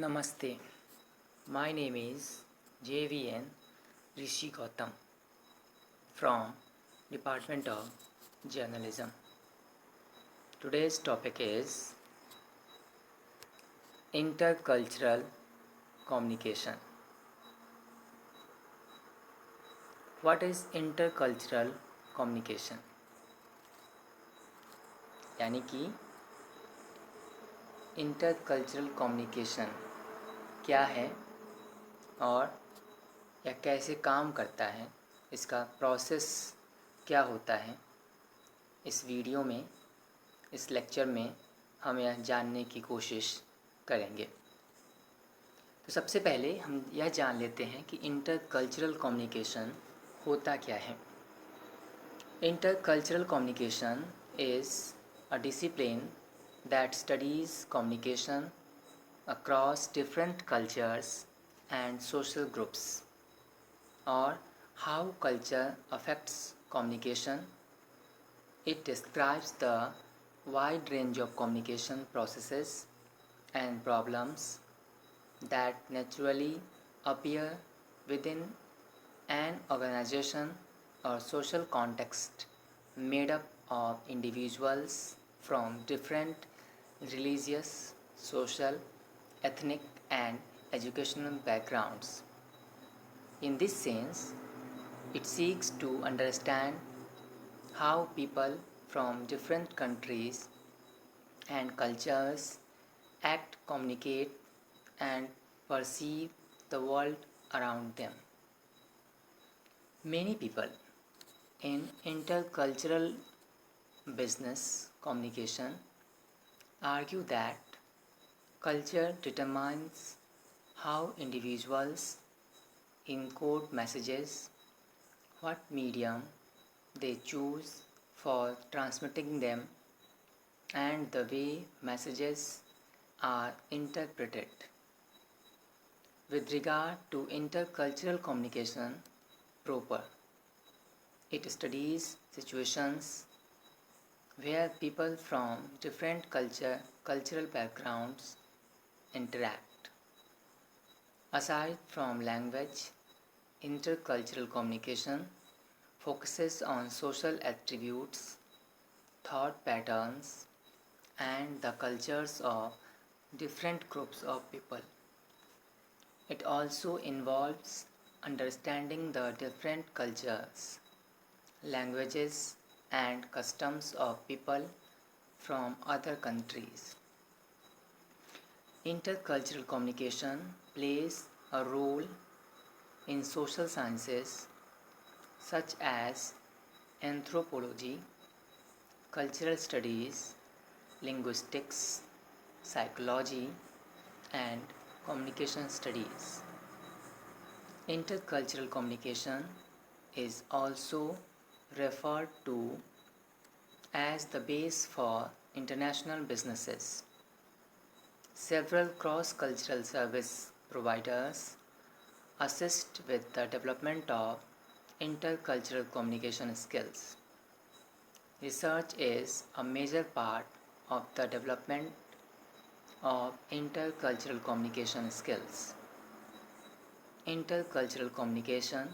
Namaste. My name is JVN Rishi Gautam from Department of Journalism. Today's topic is intercultural communication. What is intercultural communication? यानी कि intercultural communication क्या है और यह कैसे काम करता है, इसका प्रोसेस क्या होता है। इस वीडियो में, इस लेक्चर में हम यह जानने की कोशिश करेंगे। तो सबसे पहले हम यह जान लेते हैं कि इंटरकल्चरल कम्युनिकेशन होता क्या है। Intercultural communication is a discipline that studies communication across different cultures and social groups, or how culture affects communication. It describes the wide range of communication processes and problems that naturally appear within an organization or social context made up of individuals from different religious, social, ethnic, and educational backgrounds. In this sense, it seeks to understand how people from different countries and cultures act, communicate, and perceive the world around them. Many people in intercultural business communication argue that culture determines how individuals encode messages, what medium they choose for transmitting them, and the way messages are interpreted. With regard to intercultural communication proper, it studies situations where people from different cultural backgrounds interact. Aside from language, intercultural communication focuses on social attributes, thought patterns, and the cultures of different groups of people. It also involves understanding the different cultures, languages, and customs of people from other countries. Intercultural communication plays a role in social sciences such as anthropology, cultural studies, linguistics, psychology, and communication studies. Intercultural communication is also referred to as the base for international businesses. Several cross-cultural service providers assist with the development of intercultural communication skills. Research is a major part of the development of intercultural communication skills. Intercultural communication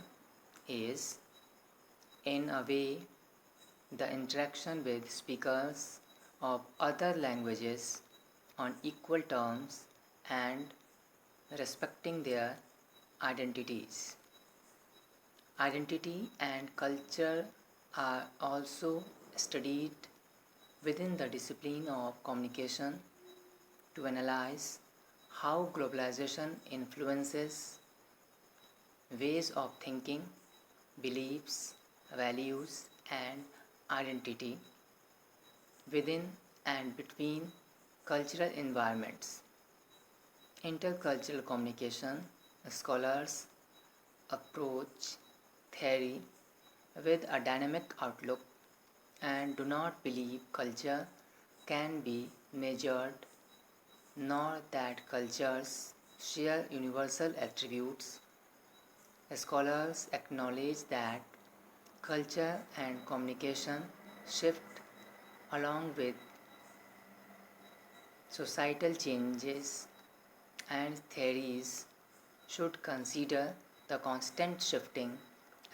is, in a way, the interaction with speakers of other languages on equal terms and respecting their identities. Identity and culture are also studied within the discipline of communication to analyze how globalization influences ways of thinking, beliefs, values, and identity within and between cultural environments. Intercultural communication scholars approach theory with a dynamic outlook and do not believe culture can be measured, nor that cultures share universal attributes. Scholars acknowledge that culture and communication shift along with societal changes and theories should consider the constant shifting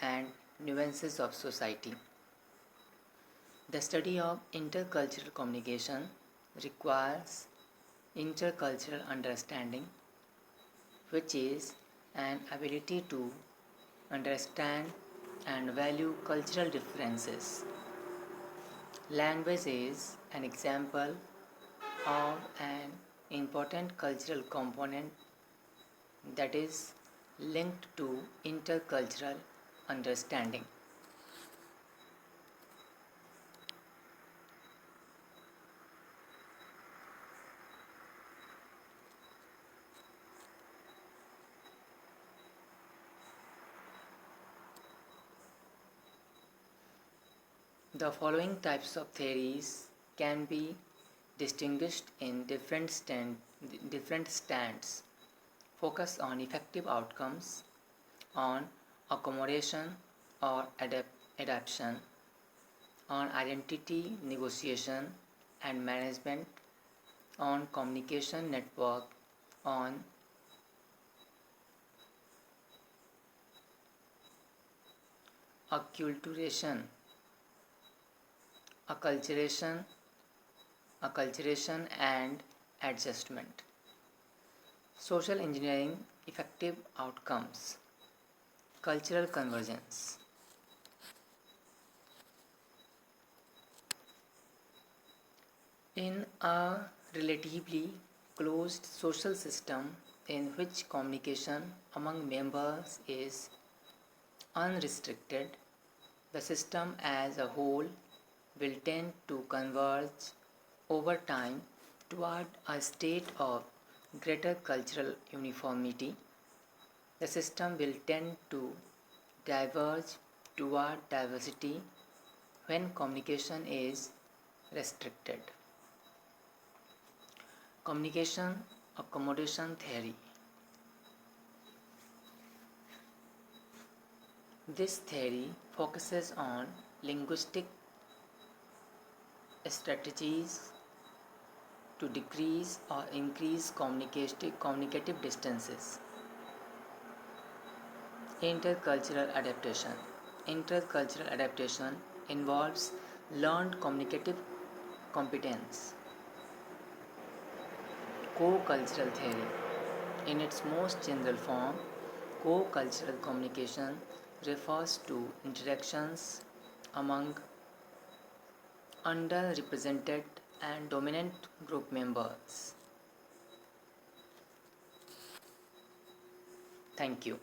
and nuances of society. The study of intercultural communication requires intercultural understanding, which is an ability to understand and value cultural differences. Language is an example of an important cultural component that is linked to intercultural understanding. The following types of theories can be distinguished in different stands. Focus on effective outcomes, on accommodation or adaptation, on identity negotiation and management, on communication network, on acculturation, acculturation and adjustment. Social engineering effective outcomes, cultural convergence. In a relatively closed social system in which communication among members is unrestricted, the system as a whole will tend to converge over time toward a state of greater cultural uniformity. The system will tend to diverge toward diversity when communication is restricted. Communication accommodation theory. This theory focuses on linguistic strategies to decrease or increase communicative distances. Intercultural adaptation. Intercultural adaptation involves learned communicative competence. Co-cultural theory. In its most general form, co-cultural communication refers to interactions among underrepresented and dominant group members. Thank you.